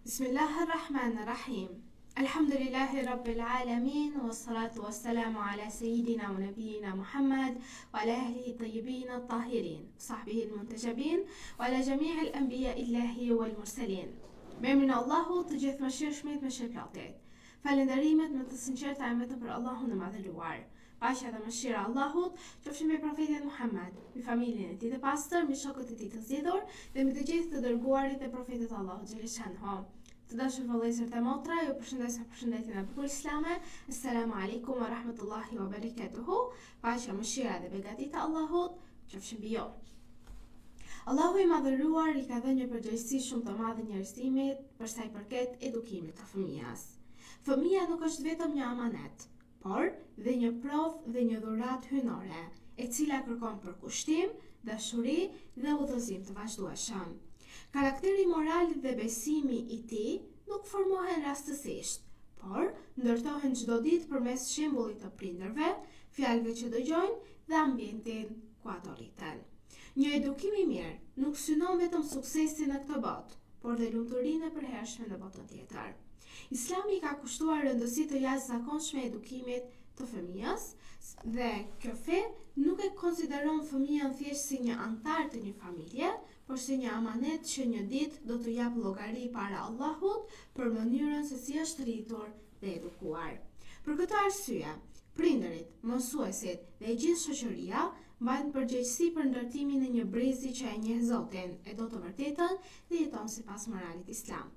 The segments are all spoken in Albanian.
Bismillahirrahmanirrahim. Alhamdulillahi Rabbil Alamin, wassalatu wassalamu ala Sayyidina wa Nabiyyina Muhammad wa ala ahlihi tayyibin at-tahirin, sahbihi al-muntajabin wa ala jami' al-anbiya illahi wal mursalin. Me emrin e Allahut, të gjithë mëshirshmit me shpërplatet. Falënderimet me të sinqerta janë vetëm për Allahun e madhëruar. Paqja dhe mëshira e Allahut qofshin me profetin Muhammed, me familjen e tij të pastër, me shokët e tij të zgjedhur dhe me të gjithë të dërguarit e profetit të Allahut xhaleshanhu. Të dashur vëllezër dhe motra, ju përshëndes me përshëndetjen e bukur islame. Assalamu alaikum wa rahmatullahi wa barakatuhu. Paqja, mëshira dhe begatit e Allahut qofshin mbi ju. Allahu i madhëruar i ka dhënë një përgjegjësi shumë të madhe njerëzimit për sa i përket edukimit të fëmijës. Fëmia nuk është vetëm një amanet, por dhe një provë dhe një dhuratë hyjnore, e cila kërkon përkushtim, dashuri dhe udhëzim të vazhdueshëm. Karakteri moral dhe besimi i tij nuk formohen rastësisht, por ndërtohen çdo ditë përmes shembullit të prindërve, fjalëve që dëgjojnë dhe ambientin ku ato rriten. Një edukim i mirë nuk synon vetëm suksesin në këtë botë, por dhe lumturinë e përhershme në botën tjetër. Islami ka kushtuar rëndësi të jashtëzakonshme edukimit të fëmijës dhe kjo fe nuk e konsideron fëmijën thjesht si një antar të një familje, por si një amanet që një ditë do të jap llogari para Allahut për mënyrën se si është rritur dhe edukuar. Për këtë arsye, prindërit, mësuesit dhe gjithë shoqëria mbajnë përgjegjësi për ndërtimin e një brezi që e njeh Zotin, e do të vërtetën dhe jeton sipas moralit islam.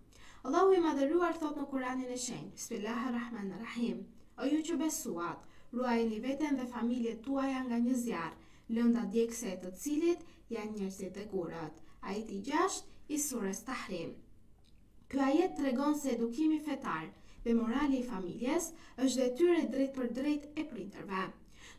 Allahu i madhëruar thot në Kuranin e shenjtë, Bismillahirrahmanirrahim: O ju që besuat, ruajeni veten dhe familjet tuaja nga një zjarr, lënda djegëse e të cilit janë njerëzit e gurët. Ajeti 6 i surës Tahrim. Ky ajet tregon se edukimi fetar dhe morali i familjes është detyrë drejt për drejt e prindërve.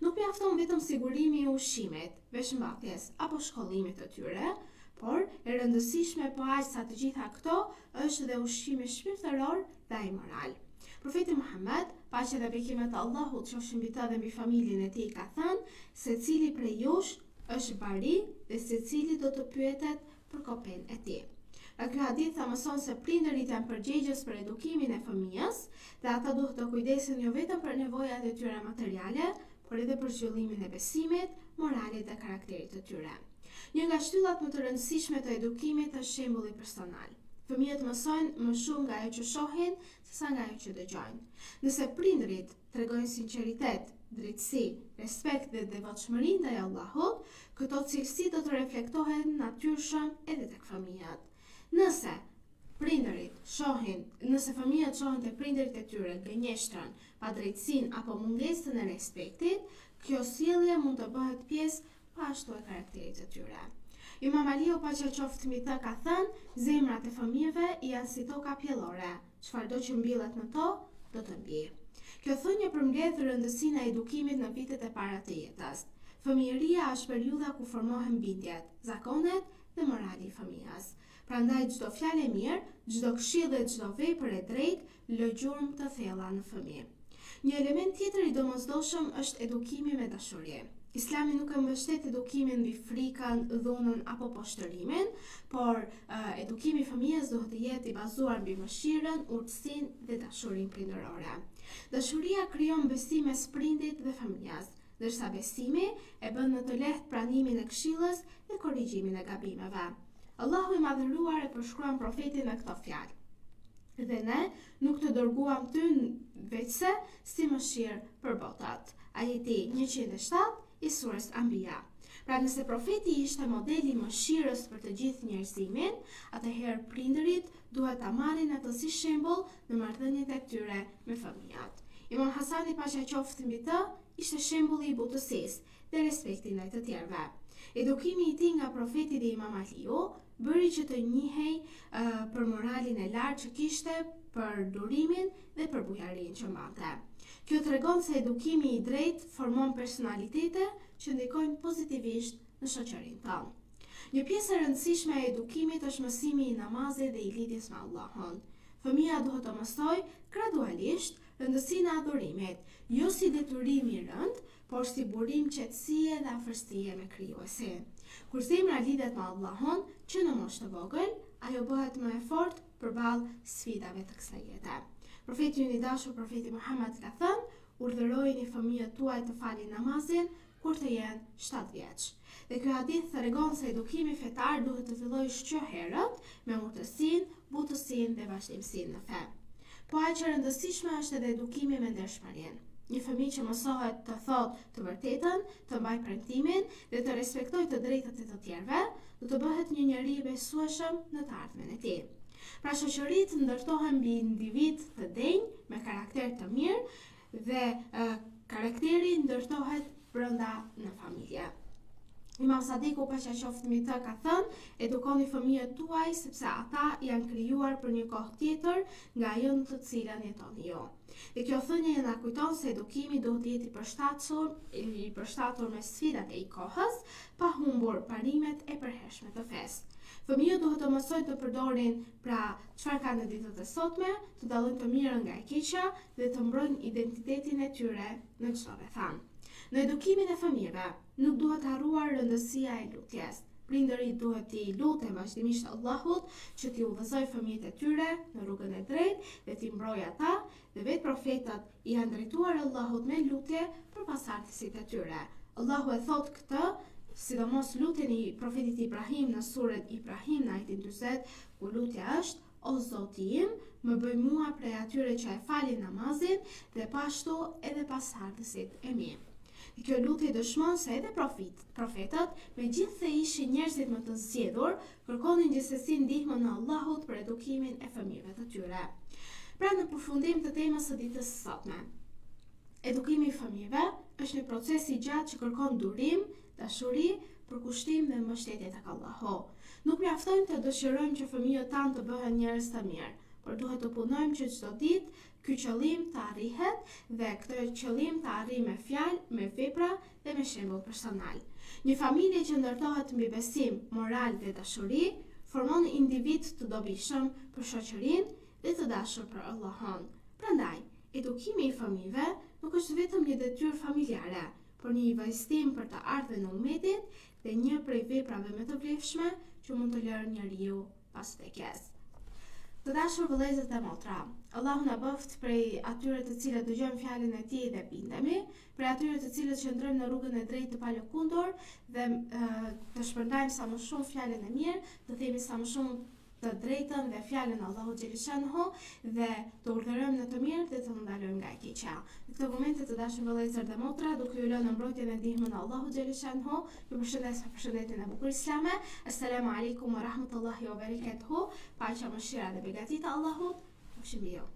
Nuk mjafton vetëm sigurimi i ushqimit, veshmbathjes apo shkollimit të tyre, por e rëndësishme po aq sa të gjitha këto është dhe ushqimi shpirtëror dhe ai moral. Profeti Muhammed, paqja dhe bekimet e Allahut qofshin mbi të dhe mbi familjen e tij, ka thënë: secili prej jush është bari dhe secili do të pyetet për kopën e tij. Nga ky hadith ta mëson se prindërit janë përgjegjës për edukimin e fëmijës dhe ata duhet të kujdesen jo vetëm për nevojat e tyre materiale, por edhe për zhvillimin e besimit, moralit dhe karakterit të tyre. Një nga shtyllat më të rëndësishme të edukimit është shembulli personal. Fëmijët mësojnë më shumë nga ajo që shohin sesa nga ajo që dëgjojnë. Nëse prindërit tregojnë sinqeritet, drejtësi, respekt dhe devotshmëri ndaj Allahut, këto cilësi do të reflektohen natyrshëm edhe tek fëmijët. Nëse fëmijët shohin te prindërit e tyre gënjeshtrën, padrejtësinë apo mungesën e respektit, kjo sjellje mund të bëhet pjesë ashtu e karakterit të tyre. Imam Aliu, paqja qoftë mbi të, ka thënë: zemrat e fëmijëve janë si toka pjellore, çfarëdo që mbillet në to, do të mbi. Kjo thënie përmbledh rëndësinë e edukimit në vitet e para të jetës. Fëmijëria është periudha ku formohen bindjet, zakonet dhe morali i fëmijës. Prandaj çdo fjalë e mirë, çdo këshill dhe çdo vepër e drejtë lë gjurmë të thella në fëmijë. Një element tjetër i domosdoshëm është edukimi me dashuri. Islami nuk e mbështet edukimin mbi frikën, dhunën apo poshtërimin, por edukimi i fëmijës duhet të jetë i bazuar mbi mëshirën, urtësinë dhe dashurinë prindërore. Dashuria krijon besim mes prindit dhe fëmijës, ndërsa besimi e bën më të lehtë pranimin e këshillës dhe korrigjimin e gabimeve. Allahu i madhëruar e përshkruan profetin me këto fjalë: dhe ne nuk të dërguam ty veçse si mëshirë për botat. Ajeti 107 i surës Anbiya. Pra nëse profeti ishte modeli mëshirës për të gjithë njerëzimin, atëherë prindërit duhet ta marrin atë si shembull në marrëdhëniet e tyre me fëmijët. Imam Hasani, paqja qoftë mbi të, ishte shembulli i butësisë dhe respektit ndaj të tjerëve. Edukimi i tij nga profeti dhe Imam Aliu bëri që të njihej për moralin e lartë që kishte, për durimin dhe për bujarinë që mbante. Kjo tregon se edukimi i drejtë formon personalitete që ndikojnë pozitivisht në shoqërinë tonë. Një pjesë e rëndësishme e edukimit është mësimi i namazit dhe i lidhjes me Allahun. Fëmia duhet të mësojë gradualisht rëndësinë e adhurimit, jo si detyrim i rënd, por si burim qetësie dhe afërsie me Krijuesin. Kur zemra lidhet me Allahun, që në moshë të vogël, ajo bëhet më e fortë përballë sfidave të kësaj jete. Profeti i dashur, profeti Muhammed ka thënë: urdhërojini fëmijët tuaj të falin namazin kur të jenë 7 vjeç. Dhe ky hadith tregon se edukimi fetar duhet të fillojë çdo herët me urtësinë, butësinë dhe vazhdimsinë në fe. Po aq e rëndësishme është edhe edukimi me ndershmërinë. Një fëmijë që mësohet të thotë të vërtetën, të mbajë premtimin dhe të respektojë të drejtat e të tjerëve, do të bëhet një njeri i besueshëm në të ardhmen e tij. Pra shoqëritë ndërtohen mbi individ të denj me karakter të mirë dhe karakteri ndërtohet brenda në familje. Imam Sadiku paqja qoftë mbi të ka thënë: edukoni fëmijët tuaj sepse ata janë krijuar për një kohë tjetër nga ajo në të cilën jetoni ju. Dhe kjo thënie na kujton se edukimi duhet të jetë i përshtatur me sfidat e kohës, pa humbur parimet e përhershme të fesë. Fëmijët duhet të mësojnë të përdorin pra çfarë kanë në ditët e sotme, të dallojnë të mirën nga e keqja dhe të mbrojnë identitetin e tyre në çdo rrethant. Në edukimin e fëmijëve nuk duhet harruar rëndësia e lutjes. Prindërit duhet t'i luten vazhdimisht Allahut që t'i udhëzojë fëmijët e tyre në rrugën e drejtë dhe t'i mbrojë ata, dhe vetë profetët i janë drejtuar Allahut me lutje për pasardhësit e tyre. Allahu e thot këtë, sidomos lutjen e profetit Ibrahim në surën Ibrahim në ajetin 40, ku lutja është: o Zoti im, më bëj mua prej atyre që e falin namazin dhe pashtu edhe pasardhësit e mi. Kjo lutje dëshmon se edhe profetët, megjithse ishin njerëzit më të zgjedhur, kërkonin gjithsesi ndihmën e Allahut për edukimin e fëmijëve të tyre. Pra në përfundim të temës së ditës së sotme, edukimi i fëmijëve është një proces i gjatë që kërkon durim, dashuri, përkushtim dhe mbështetje tek Allahu. Nuk mjafton të dëshirojmë që fëmijët tanë të bëhen njerëz të mirë, por duhet të punojmë që çdo ditë ky qëllim të arrihet dhe këtë qëllim të arrijë me fjalë, me vepra dhe me shembull personal. Një familje që ndërtohet mbi besim, moral dhe dashuri formon individ të dobishëm për shoqërinë dhe të dashur për Allahun. Prandaj, edukimi i fëmijëve nuk është vetëm një detyrë familjare, por një investim për të ardhmen e ummetit dhe një prej veprave më të vlefshme që mund të lërë njeriu pas vdekjes. Të dashur vëllezër dhe motra, Allahu na bëft prej atyre të cilët dëgjojmë fjalën e Tij dhe bindemi, prej atyre të cilët qëndrojmë në rrugën e drejtë të palëkundur dhe të shpërndajmë sa më shumë fjalën e mirë, të themi sa më shumë të drejtën dhe fjalën Allahu xhaleshanhu dhe të urdhërojmë në të mirë dhe të ndalojmë nga e keqja. Në këtë moment të dashur vëllezër dhe motra, duke ju lënë në mbrojtjen e ndihmën e Allahu xhaleshanhu, ju përshëndes me përshëndetjen e bukur islame. Assalamu alaikum wa rahmatullahi wa barakatuhu. Paqja, mëshira dhe begatia e Allahut qofshin mbi ju.